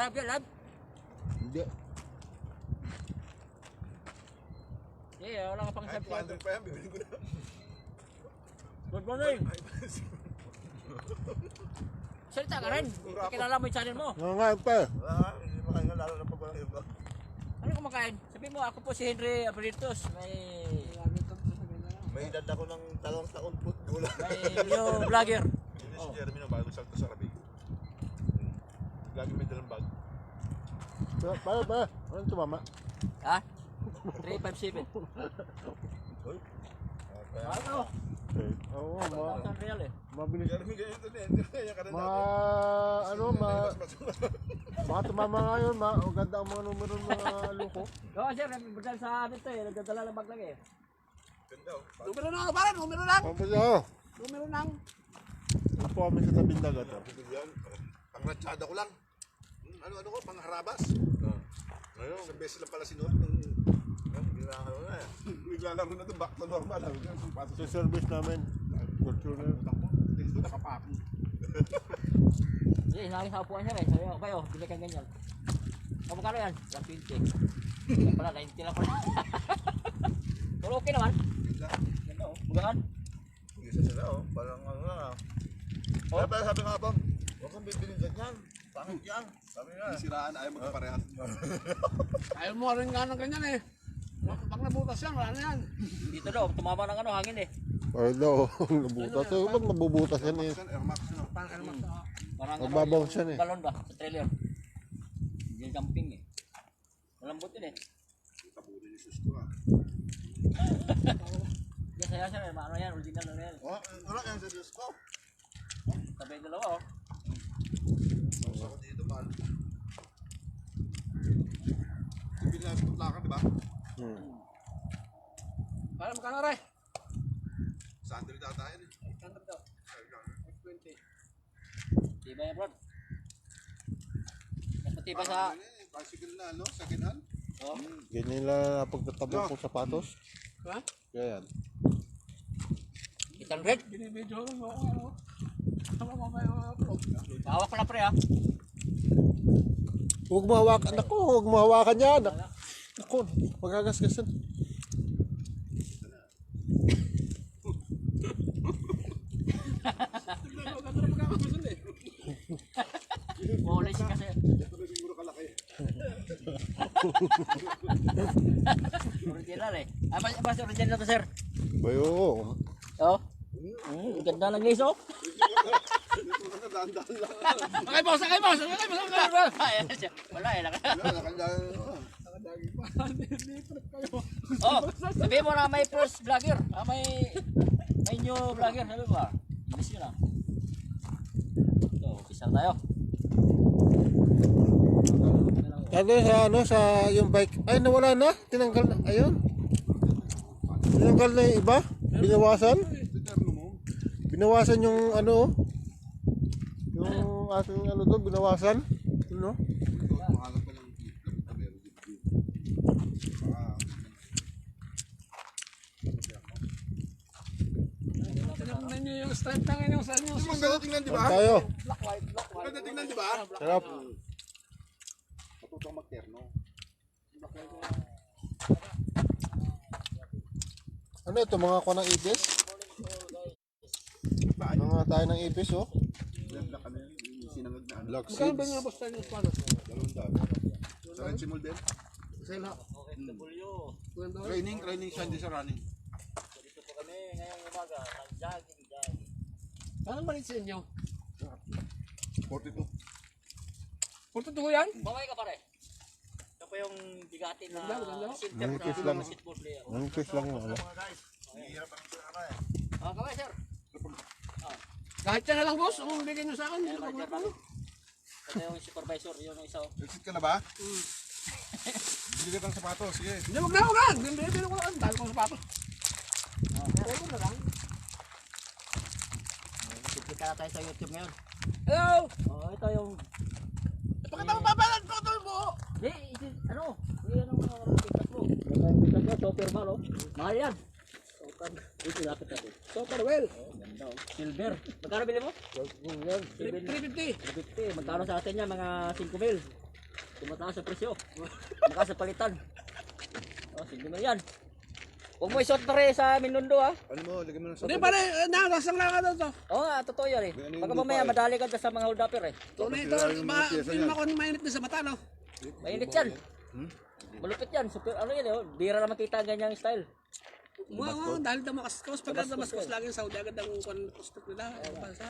Lab yan, lab. Hindi. Wala ka pang Kahit sabi. 200 pa yan, bibili ko na. Good morning. Salita ka rin. Kilala mo yung channel mo. Nangangain pa. Hindi makain lalo na pag iba. Ano kumakain? Sabi mo, ako po si Henry Abritos. May edad ako ng 2 taon po. Wala. May new vlogger. Hindi si Jeremy na bago salto sa Rabi. Lagi may dalang bag. Para. Anong tumama? Ha? 357. Uy. Ano? Oo, 1,000 real eh. mabilis. Jeremy ganito din. Kaya ka na Mga tumama ngayon, maganda ang mga numero ng mga luko. Oo, sir. Nagdadala sa dito eh. Nagdadala ng bag lang eh. Ganda oh. Numero lang, pare, numero lang. Pampasya ako. Numero lang. Ito kami sa tabing dagat. Yan. Pang ratsyada ko lang. Ano ko, pang harabas. Ngayon, isang beses lang pala sinuot ng ginagawa na eh. Naglalaro na ito, back to normal. Sa service namin. Culture. Dito nakapaki. Hindi, lagi sa upuan sir eh. Sabi ko, kayo, bili kang ganyan. O, magkano yan? 120. Yan pala, 90 lang pala. Pero okay naman. Ganda oh. Bugaan. Isa sila oh, parang ano na. Kaya pala sabi nga po, huwag kang bibilin ganyan. Pangit yan. Sabi nga. Siraan, ayaw magkaparehas. Ayaw mo rin nga ng ganyan eh. Pag nabutas yan, wala na yan. Dito daw, tumama ng ano, hangin eh. Ay daw, nabutas. So, ba't mabubutas yan eh? Airmax no. Parang alamak sa... Parang Magbabaw siya eh. Galon ba? Sa trailer. Hindi jumping eh. Malambot yun eh. Tabunin ni sus ko ah. Yan saya sir, ano yan, original na yan. Oh, ano yan sa sus ko? Sabay dalawa oh. Sausa ko dito man. Bibili na tutlakan, di ba? Para magkano rin? Sandal na tayo eh. 800 daw. 20. Diba yan bro? Mas matibay sa... Bicycle na, no? Second hand? Oh. Ganyan lang pagtatabong ko sapatos. Ha? Kaya yan. 800? Binibidyo ko mo ano. Tama mo may mga vlog. Hawak ko na pre ah. Huwag mo hawakan. Ako, huwag mo hawakan yan. Ako, magagasgasan. Ganda na magkakasunod eh. Polish kasi. Ito na siguro kalaki. Original eh. Basta original to sir. Bayo. Oh. Ganda lang guys oh. Ito na dahan-dahan lang. Sakay boss, sakay boss, sakay boss, sakay boss. Wala eh. Nakandaan. Nakadagi pa. Lipat kayo. Oh, sabi mo na may first vlogger. May new vlogger. Sabi mo ah. Miss yun ah. So, official tayo. Ano sa yung bike. Ay, nawala na. Tinanggal na. Ayun. Tinanggal na yung iba. Binawasan. Binawasan yung ano. Yung ating ano to, binawasan. Ano? Mahalap pa lang dito. Meron dito. Tingnan niyo yung strength ng inyong sa inyo. Ang ganda tingnan, di ba? Tayo. Black, white, black, Ang white. ganda tingnan, di ba? Sarap. Matutong magterno. Ano ito, mga ko ng ipis? Mga tayo ng ipis, oh. Black ano yun? Yung sinangag na ano. Black Magkano ba seeds. nga boss tayo yung spano? 200. Sa red simul din. Isa lang. OFW. Training siya, hindi sa running. Dito po kami ngayong umaga. Jogging. Anong malit sa inyo? 42. Purto to yan? Baway ka pare. Ito po yung bigatin na Ganda. center Nangkis na lang. basketball player. Ang ipis lang yung ano. Mga guys, hihirap ang sila eh. Kaway sir. Kahit yan na lang boss, kung bigyan nyo sa akin. Ayan, Hindi ko manager magkano. namin. Ito yung supervisor, yung isa. Exit ka na ba? Bili ka ng sapatos, sige. Hindi, wag na. Bibili ko lang. Dahil ko sapatos. Okay ko na lang. Siplika na tayo sa YouTube ngayon. Hello! Oh, ito yung... Pakita mo papalan ko ito yung buho. Ano? Yan ang mga pickas mo. Yung pickas mo, super mal oh. Mahal yan. Ito lapit natin. Super well. Ganda oh. Silver. Magkano bili mo? 350. 350. Magkano sa atin yan? Mga 5 mil. tumataas sa presyo. Maka sa palitan. Oh, sige mo yan. Huwag mo isot pare sa Minundo ha. Ano mo, lagyan mo ng Hindi pare, nasang lang ka doon to. Oo nga, totoo yan eh. Ganun yung Baka lupa mamaya eh. madali ka sa mga hold upper eh. Tunay ito, Kapag yung mga pyesa hindi yan. mo ako mainit na sa mata, no? Mainit yan. Malupit yan. Super, ano yan eh. Bira na makita ang ganyang style. Oo, dahil Damascus, pagka Damascus lagi yung Saudi agad ang kustok nila. Bansa.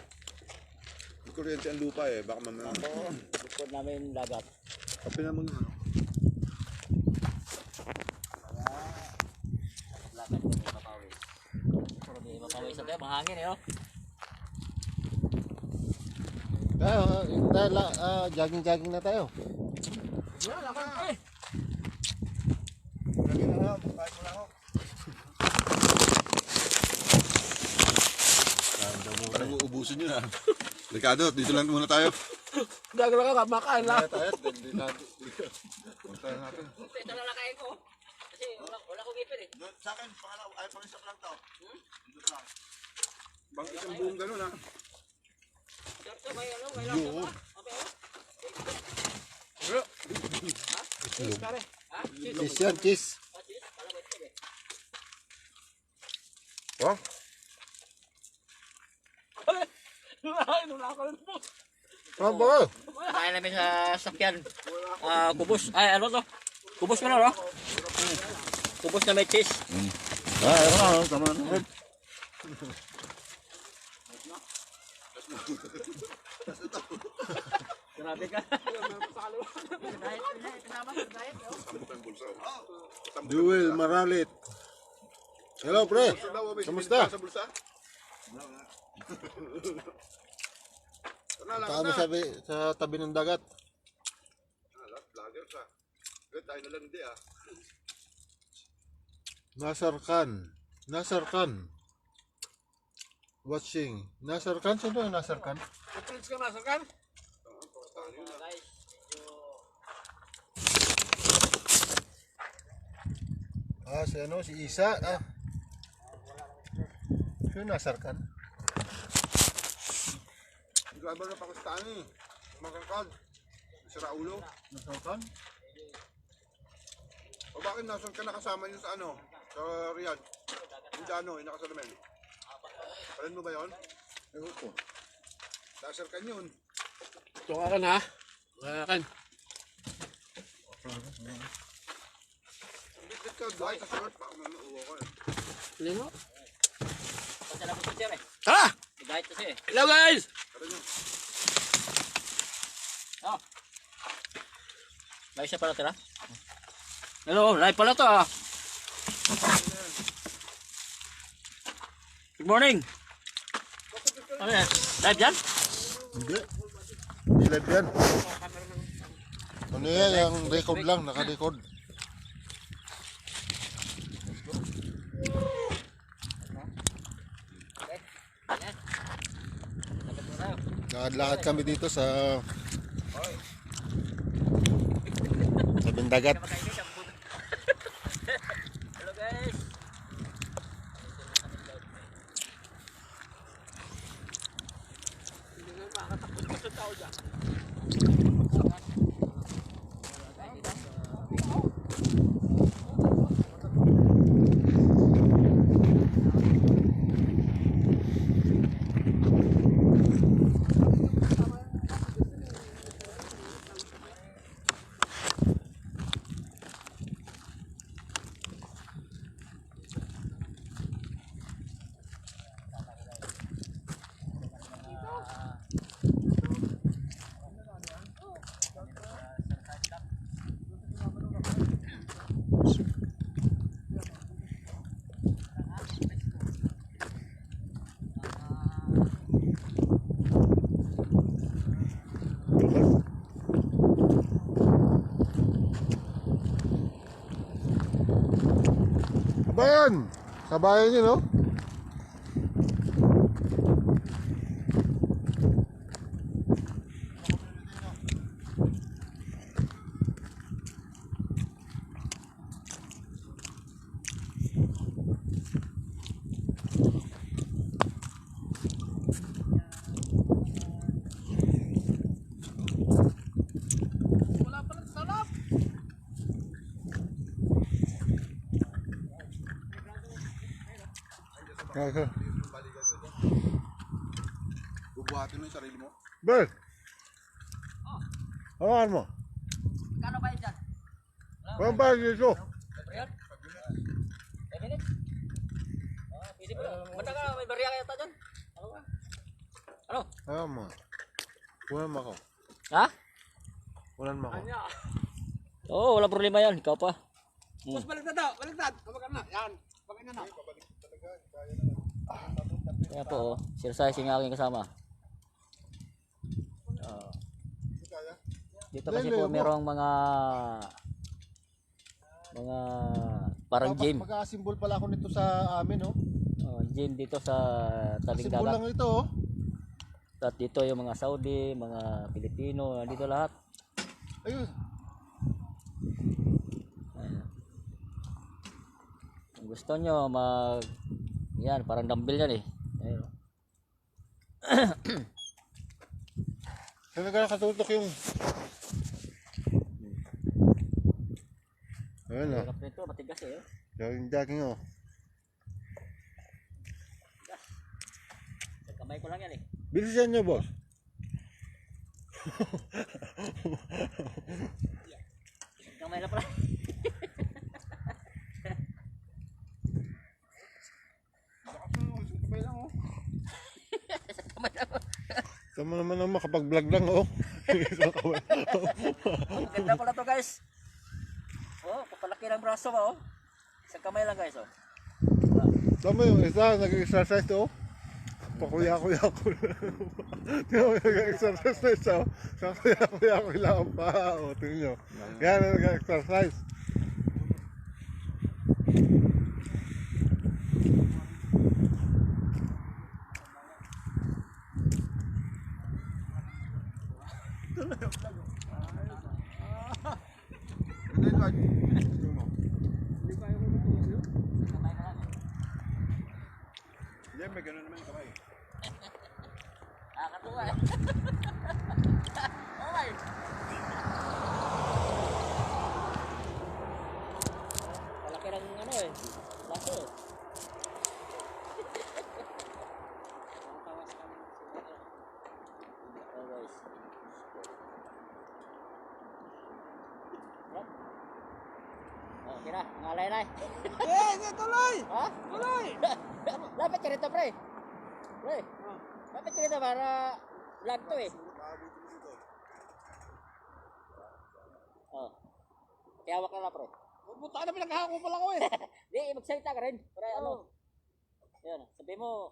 Kuryente ang lupa eh, baka mamaya. Oo, likod namin dagat. Kapin na mo na ano. Lakad ko may mapawis. Pero may mapawis na tayo, mahangin eh no? Jogging na tayo. Lagyan na ako, kahit mo na ako. Parang uubusin nyo na. Ricardo, dito lang muna tayo. Gagawin ka, makain lang. Tayo, hindi natin. Punta natin. Ito na lakayin ko. Kasi wala kong ipin eh. Sa akin, ay pang-isa lang to. Dito lang. Bang isang buong gano'n ha. Sir, may ano, may laptop Yo. ha? Okay oh. Pare. Ha? Kiss yan, kiss. Cheese? Pala ba ito eh? Oh? Ano ba? Kaya namin sa sakyan. Kubos. Ay, ano to? Kubos mo na, no? Kubos na may cheese. Ayun na, tama na. Grabe ka. Jewel Maralit. Hello, pre. Kamusta? Sa bulsa? Kami sa tabi ng dagat. Vlogger ka. Tayo na lang hindi ah. Nasar Khan. Watching. Nasar Khan? Sino yung Nasar Khan? Prince ka nasa kan? Guys, Si ano? Si Isa. Sino yung Nasar Khan? Driver na Pakistani. Makakad. Sira ulo. Nasar Khan? O bakit nasan ka nakasama niyo sa ano? Sa Riyadh? Yung ano, yung nakasalamin. Palan mo ba yun? Ewan ko. Nasar ka yun. Ito ka kan ha? Kan. Bit ka doon sa short. Baka manuuwa ko eh. Hindi mo? kasi na po sir eh. Tara! Gahit kasi eh. Hello guys! Tara nyo. Oh. Live siya pala tira. Hello, live pala to ah. Good morning. Ano yan? Live yan? Hindi. Hindi live yan. Ano yan? Yung record lang. Naka-record. Ayan. Dapat mo tayo. Lakad kami dito sa tabing dagat. Hello guys. Bayan! Sa bayan yun, no? Wala pa lang sa Kaya, Bubuhatin mo yung sarili mo. Bel! Hawakan mo. Kano ba yan? Kung ba dito? Libre yan? 10 minutes? Pwede ba? Banda ka, may barya kaya ta dyan? Ano ba? Ano? Hawakan mo. Kunan mo ako. Ha? Kunan mo ako. Oo, wala problema yan. Ikaw pa. Boss, baliktad daw. Baliktad. Kabagan na. Yan. Kabagan na. Kaya po, oh. Exercise yung aking kasama. Dito kasi po merong mga parang gym. Mag-a-symbol pala ako nito sa amin, oh. Gym dito sa tabing Symbol dagat. lang ito, oh. At dito yung mga Saudi, mga Pilipino, dito lahat. Ayun. Ayan. Kung gusto nyo yan, parang dumbbell yan eh. Ayun. Kaya nakatutok yung... Ayun, oh. Hirap nito, matigas eh. Jogging, oh. Sa kamay ko lang yan eh. Bilisan nyo, boss. Sa kamay na pala. Sa kamay na pala. Tama naman ang makapag-vlog lang, oh. Ang ganda pala to guys. Oh, kapalaki ng braso mo oh. Sa kamay lang guys oh. Tama yung isa, nag-exercise, oh. Pakuya-kuya ko lang. Tingnan mo, nag-exercise na isa, oh. Pakuya-kuya ko lang ang paa, oh. Tingnan nyo. Yan na nag-exercise. Hindi ka. Kamay ka lang eh. Hindi, may gano'n naman yung kamay. Nakakatuwa eh. Oh my. Malaki ng ano eh. Braso eh. Oh guys. Oh, kira, ngalay na. Tuloy. Ha? Tuloy. Lapit ka rito, pre. Pre. Lapit ka rito para vlog to eh. Oh. Kaya wak na lang, pre. Puta na pinaghahako pala ko eh. Di, magsalita ka rin. Para ano. Yan, sabi mo,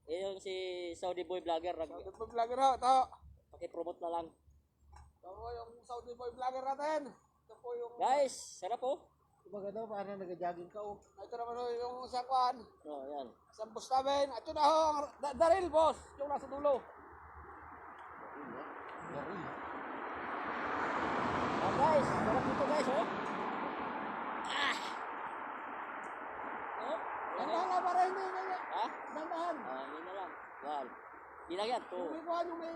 yung si Saudi Boy Vlogger, Saudi boy vlogger ho. Ito. pakipromote na lang. Ito po yung Saudi boy vlogger natin. Ito po yung... Guys, sarap po. Kumbaga daw, parang nag-jogging ka, oh. Ito naman ho yung isang kwan. Oh, yan. Isang boss namin. Ito na ho. Daril boss. Yung nasa dulo. Oh, guys, sarap dito guys, oh. Oh, Dandahan lang para hindi ganyan. ha? Dandahan. Yun na lang. Yan. Yun lang yan, to. Yung may kwan yung may...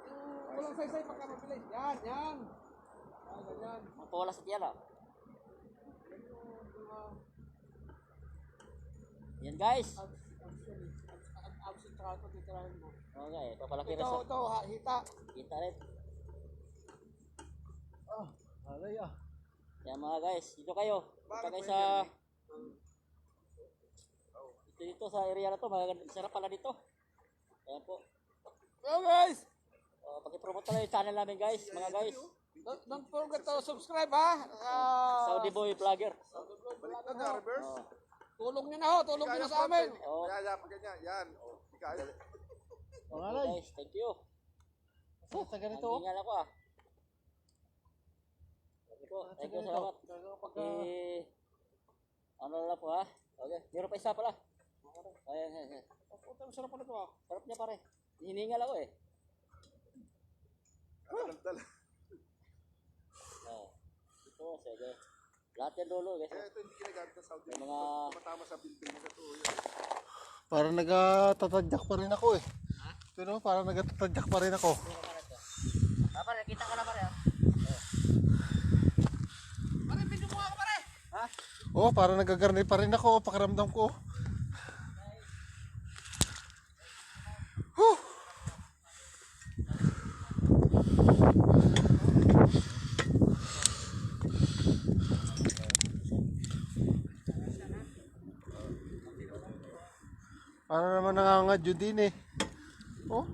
Yung walang saysay pagka mabilis. Yan, yan. Yan, ganyan. Ang pawala sa tiyan, ah. Yan guys. Absent tsaka ito titirahin mo. Okay, papalaki rin Ito, sa... ito, hita. Kita rin. Alay, ah. Yan mga guys, dito kayo. Punta kayo sa... Dito sa area na to, sarap pala dito. Ayan po. Hello guys! Pakipromote na yung channel namin guys, mga guys. Don't forget to subscribe ha. Saudi Boy Vlogger. Baliktad na, reverse. Oh. Tulong nyo na ho, tulong nyo na sa amin. Oh. Kaya, pag ganyan, yan. Oh, di kaya. Okay, guys, thank you. Sa ganito, Ang hingal ako ah. Thank you, salamat. Ano lang po ha? Okay, meron pa isa pala. Ayan, ayan, ayan. Puta, masarap pa na ito ha. Sarap niya pare. Hiningal ako eh. Dala. Oh. Ito, sige. Lahat yan dulo guys. Kaya ito hindi ginagamit ng Saudi. May mga... Matama sa building na ito. parang nagtatadyak pa rin ako, eh. Ito, no? Parang nagtatadyak pa rin ako. Pare, kita ka na pare ha? Pare, video mo ako pare. Ha? Oh, parang nagagarni pa rin ako, pakiramdam ko. Para naman nangangadyo din eh. Oh.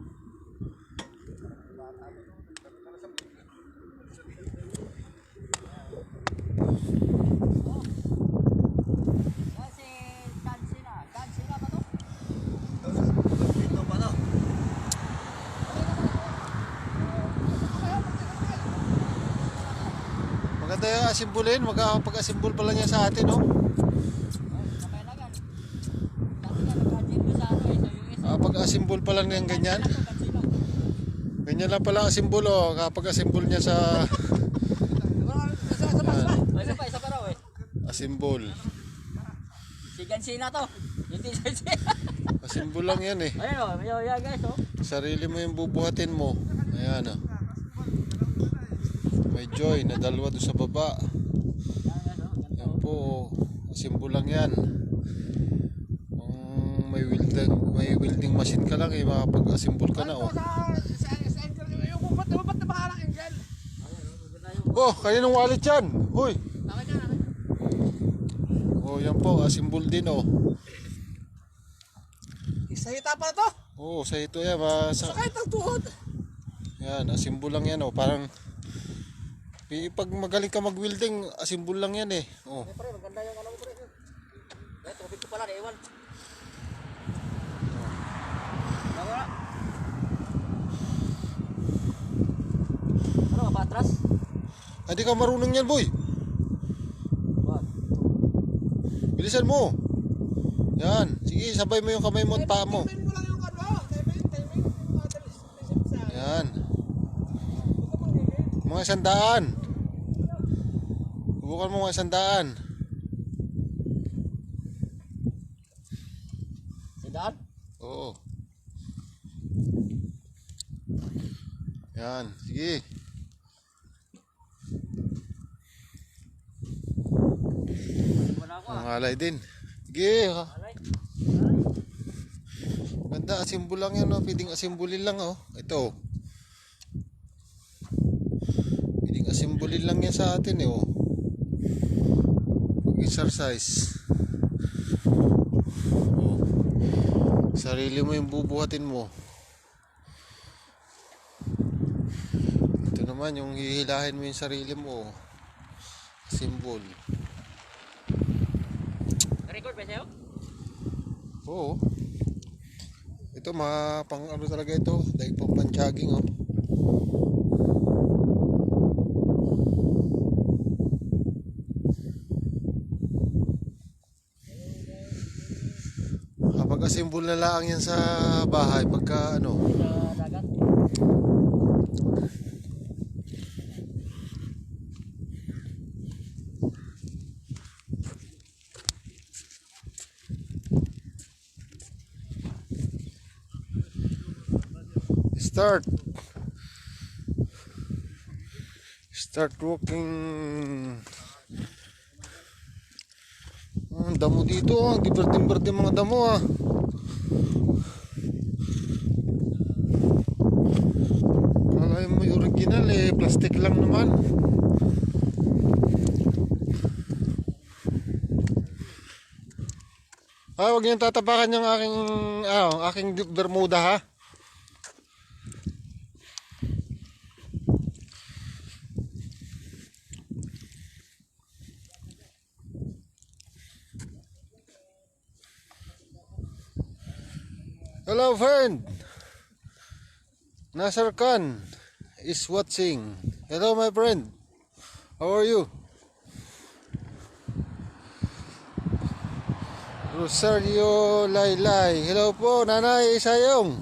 Kasi Cancina ba to? Dito pa na. Maganda yung asimbulin. Magkakapag-asimbol pa lang yan sa atin, oh. Kamay lang yan. Dati nga nag-adjip ko sa ano eh, sa US. Kapag-asimbol pa lang yan ganyan. Cancina. Ganyan lang pala asimbol, oh. Kapag asimbol niya sa Isa pa raw eh. asimbol. Si Cancina to. Hindi si Asimbol lang yan eh. Ayun o, yan guys oh. Sarili mo yung bubuhatin mo. Ayan, oh. May joy na dalawa doon sa baba. Yan po, oh. Asimbol lang yan. Kung may welding machine ka lang eh, makapag-asimbol ka na, oh. Yung ba't na baka ng angel? Oh, kaninong wallet yan? Hoy! Oh, yan po, asimbol din, oh. Isahita pa na to. Oh, sa ito yan, Sakit ang tuhod. yan, asimbol lang yan, oh. Parang pag magaling ka mag-welding, asimbol lang yan eh. Oh. Pre, maganda yung ano mo pre. Eh, tubig ko pala, naiwan. Bago na. Ano, mapatras? Ay, di ka marunong yan, boy. What? Bilisan mo. Yan. Sige, sabay mo yung kamay mo at paa mo. Timing mo lang yung ano. Timing. Yung mga sa Yan. Mga 100. Subukan mo mga 100. Sidaan? Oo. Yan. Sige. Wala ako ah. Ang alay din. Sige. Alay. Ganda, asimbol lang yan, oh. Pwedeng asimbulin lang, oh. Ito. Pwedeng asimbulin lang yan sa atin, eh, oh. Pag-exercise. Oh. Sarili mo yung bubuhatin mo. Ito naman, yung hihilahin mo yung sarili mo, oh. Simbol. Record ba sa'yo? Oo. Ito pang ano talaga ito, dahil pang pan-jogging, oh. Kapag asimbol na lang yan sa bahay pagka ano. Sa dagat? Start walking. Ang damo dito, ang berde mga damo, ah. Kala mo yung original eh, plastic lang naman. Ah, wag niyong tatapakan yung aking bermuda, ha. Hello friend, Nasser Khan is watching. Hello my friend, how are you? Rosario Laylay, hello po Nanay Isayong.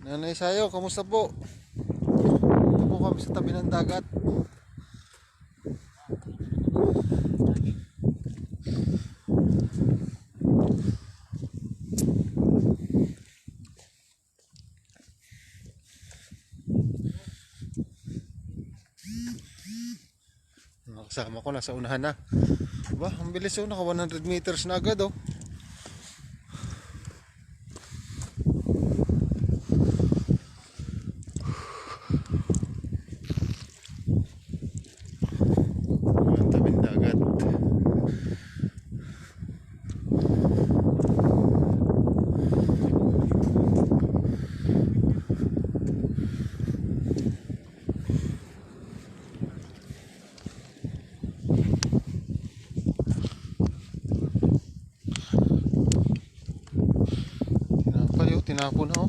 Nanay Isayong, kamusta po? Kami sa tabi ng dagat. Kasama ko nasa unahan na. Ba, ang bilis, oh, naka 100 meters na agad, oh. hinapo na oh.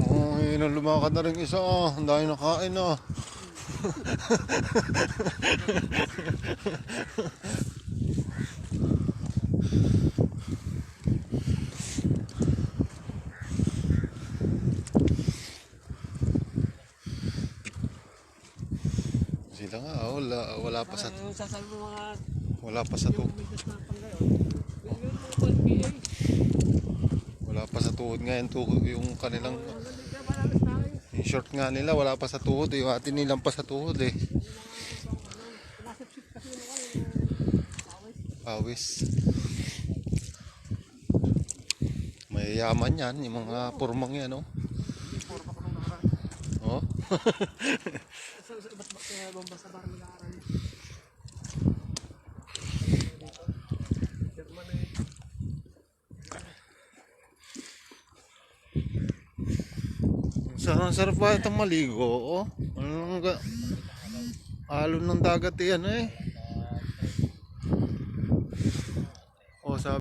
Oh, yun ang lumakad na rin isa ah. Ang dahil nakain ah. Sila nga, wala pa sa Yung sasabi mo mga wala pa sa tuhod. bigas na panggayon. Yung mga PA. Wala pa sa tuhod nga yung kanilang Hindi ka ba nalas tayo? yung short nga nila, wala pa sa tuhod yung atin nilang pa sa tuhod eh. Nasip-sip kasi yung Pawis. May yaman yan, yung mga purmang yan oh. Oh. sa iba't ba kaya bomba sa bar nag-aaral. Sarap ba itong maligo oh? Ano nga? Alon ng dagat yan eh.